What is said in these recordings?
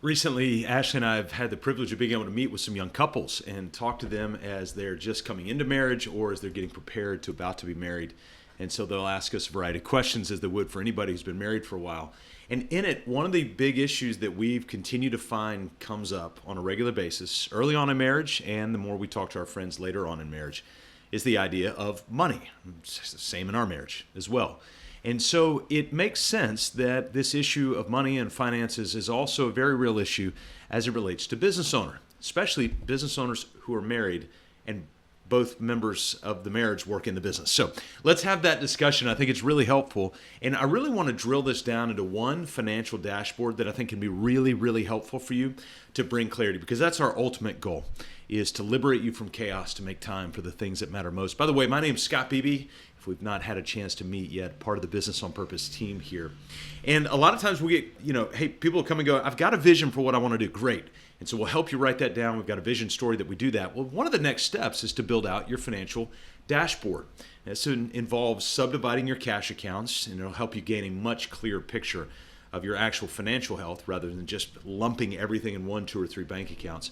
Recently, Ashley and I have had the privilege of being able to meet with some young couples and talk to them as they're just coming into marriage or as they're getting prepared to about to be married. And so they'll ask us a variety of questions as they would for anybody who's been married for a while. And in it, one of the big issues that we've continued to find comes up on a regular basis early on in marriage, and the more we talk to our friends later on in marriage, is the idea of money. It's the same in our marriage as well. And so it makes sense that this issue of money and finances is also a very real issue as it relates to business owner, especially business owners who are married and both members of the marriage work in the business. So let's have that discussion. I think it's really helpful. And I really want to drill this down into one financial dashboard that I think can be really, really helpful for you to bring clarity, because that's our ultimate goal, is to liberate you from chaos, to make time for the things that matter most. By the way, my name's Scott Beebe. If we've not had a chance to meet yet, part of the Business on Purpose team here. And a lot of times we get, hey, people will come and go, I've got a vision for what I want to do. Great. And so we'll help you write that down. We've got a vision story that we do that. Well, one of the next steps is to build out your financial dashboard. This involves subdividing your cash accounts, and it'll help you gain a much clearer picture of your actual financial health rather than just lumping everything in one, two, or three bank accounts.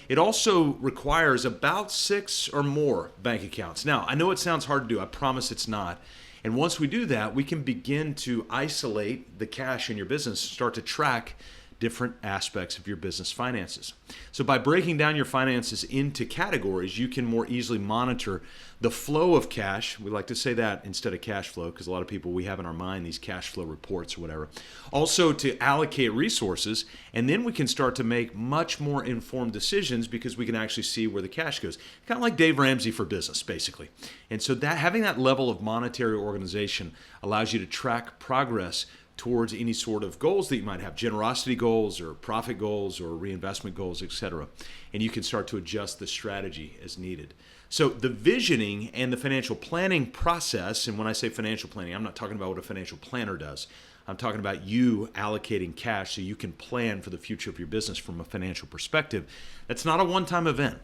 It also requires about 6 or more bank accounts. Now, I know it sounds hard to do. I promise it's not. And once we do that, we can begin to isolate the cash in your business, start to track different aspects of your business finances. So by breaking down your finances into categories, you can more easily monitor the flow of cash. We like to say that instead of cash flow, because a lot of people, we have in our mind these cash flow reports or whatever. Also to allocate resources, and then we can start to make much more informed decisions because we can actually see where the cash goes. Kind of like Dave Ramsey for business, basically. And so that having that level of monetary organization allows you to track progress towards any sort of goals that you might have, generosity goals or profit goals or reinvestment goals, etc. And you can start to adjust the strategy as needed. So the visioning and the financial planning process, and when I say financial planning, I'm not talking about what a financial planner does. I'm talking about you allocating cash so you can plan for the future of your business from a financial perspective. That's not a one-time event.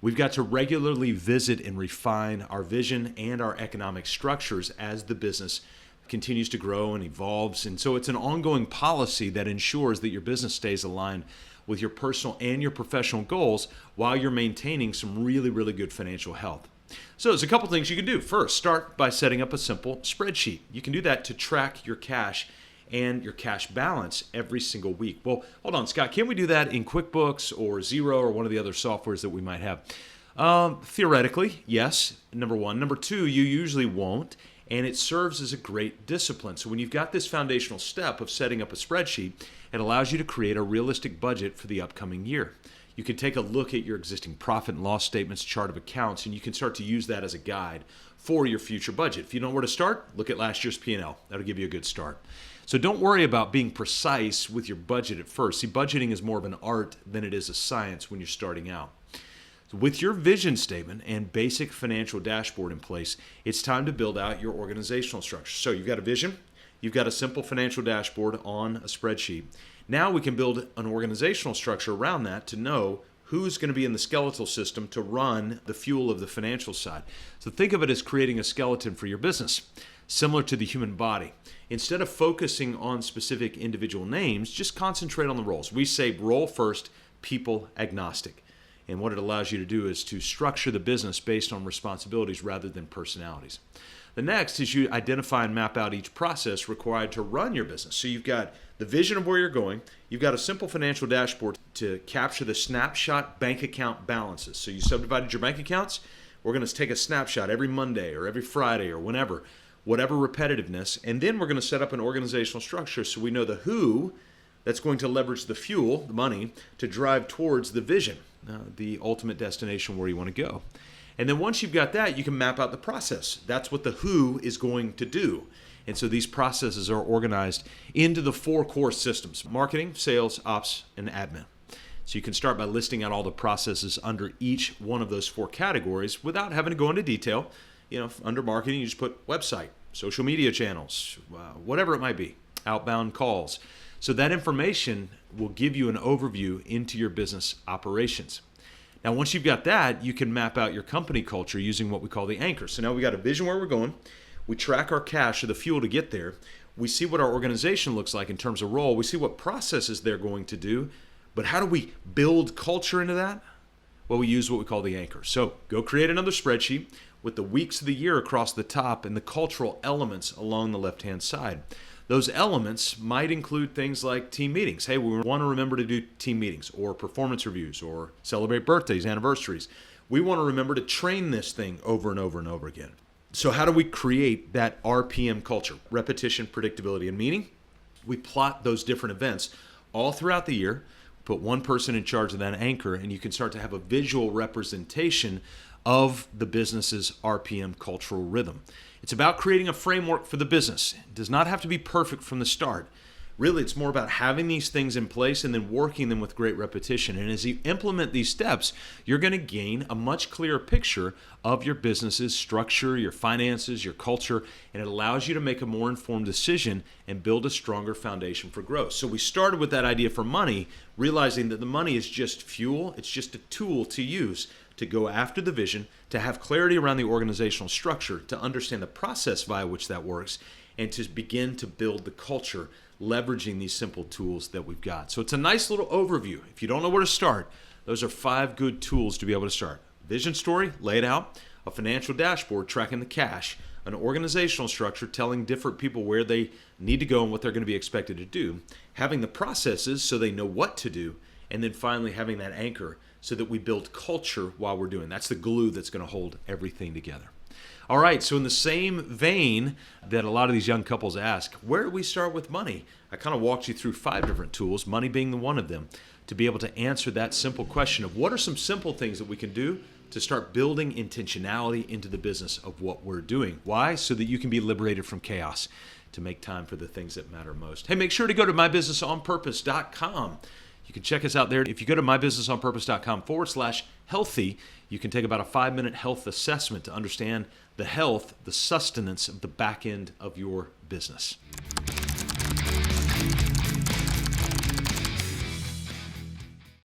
We've got to regularly visit and refine our vision and our economic structures as the business continues to grow and evolves. And so it's an ongoing policy that ensures that your business stays aligned with your personal and your professional goals while you're maintaining some really, really good financial health. So there's a couple things you can do. First, start by setting up a simple spreadsheet. You can do that to track your cash and your cash balance every single week. Well, hold on, Scott, can we do that in QuickBooks or Xero or one of the other softwares that we might have? Theoretically, yes, number one. Number two, you usually won't. And it serves as a great discipline. So when you've got this foundational step of setting up a spreadsheet, it allows you to create a realistic budget for the upcoming year. You can take a look at your existing profit and loss statements, chart of accounts, and you can start to use that as a guide for your future budget. If you don't know where to start, look at last year's P&L. That'll give you a good start. So don't worry about being precise with your budget at first. See, budgeting is more of an art than it is a science when you're starting out. With your vision statement and basic financial dashboard in place, it's time to build out your organizational structure. So you've got a vision, you've got a simple financial dashboard on a spreadsheet. Now we can build an organizational structure around that to know who's going to be in the skeletal system to run the fuel of the financial side. So think of it as creating a skeleton for your business, similar to the human body. Instead of focusing on specific individual names, just concentrate on the roles. We say role first, people agnostic. And what it allows you to do is to structure the business based on responsibilities rather than personalities. The next is you identify and map out each process required to run your business. So you've got the vision of where you're going. You've got a simple financial dashboard to capture the snapshot bank account balances. So you subdivided your bank accounts. We're going to take a snapshot every Monday or every Friday or whenever, whatever repetitiveness. And then we're going to set up an organizational structure so we know the who that's going to leverage the fuel, the money, to drive towards the vision, the ultimate destination where you want to go. And then once you've got that, you can map out the process. That's what the who is going to do. And so these processes are organized into the 4 core systems: marketing, sales, ops, and admin. So you can start by listing out all the processes under each one of those 4 categories without having to go into detail. Under marketing, you just put website, social media channels, whatever it might be, outbound calls. So that information will give you an overview into your business operations. Now, once you've got that, you can map out your company culture using what we call the anchor. So now we got a vision where we're going. We track our cash or the fuel to get there. We see what our organization looks like in terms of role. We see what processes they're going to do. But how do we build culture into that? Well, we use what we call the anchor. So go create another spreadsheet with the weeks of the year across the top and the cultural elements along the left-hand side. Those elements might include things like team meetings. Hey, we want to remember to do team meetings or performance reviews or celebrate birthdays, anniversaries. We want to remember to train this thing over and over and over again. So how do we create that RPM culture? Repetition, predictability, and meaning. We plot those different events all throughout the year, put one person in charge of that anchor, and you can start to have a visual representation of the business's RPM cultural rhythm. It's about creating a framework for the business. It does not have to be perfect from the start. Really, it's more about having these things in place and then working them with great repetition. And as you implement these steps, you're going to gain a much clearer picture of your business's structure, your finances, your culture, and it allows you to make a more informed decision and build a stronger foundation for growth. So we started with that idea for money, realizing that the money is just fuel. It's just a tool to use to go after the vision, to have clarity around the organizational structure, to understand the process via which that works, and to begin to build the culture leveraging these simple tools that we've got. So it's a nice little overview. If you don't know where to start, those are 5 good tools to be able to start. Vision story, lay it out. A financial dashboard tracking the cash. An organizational structure telling different people where they need to go and what they're going to be expected to do. Having the processes so they know what to do. And then finally having that anchor so that we build culture while we're doing. That's the glue that's going to hold everything together. All right, so in the same vein that a lot of these young couples ask, where do we start with money? I kind of walked you through 5 different tools, money being the one of them, to be able to answer that simple question of what are some simple things that we can do to start building intentionality into the business of what we're doing. Why? So that you can be liberated from chaos, to make time for the things that matter most. Hey, make sure to go to mybusinessonpurpose.com. You can check us out there. If you go to mybusinessonpurpose.com/healthy, you can take about a 5-minute health assessment to understand the health, the sustenance of the back end of your business.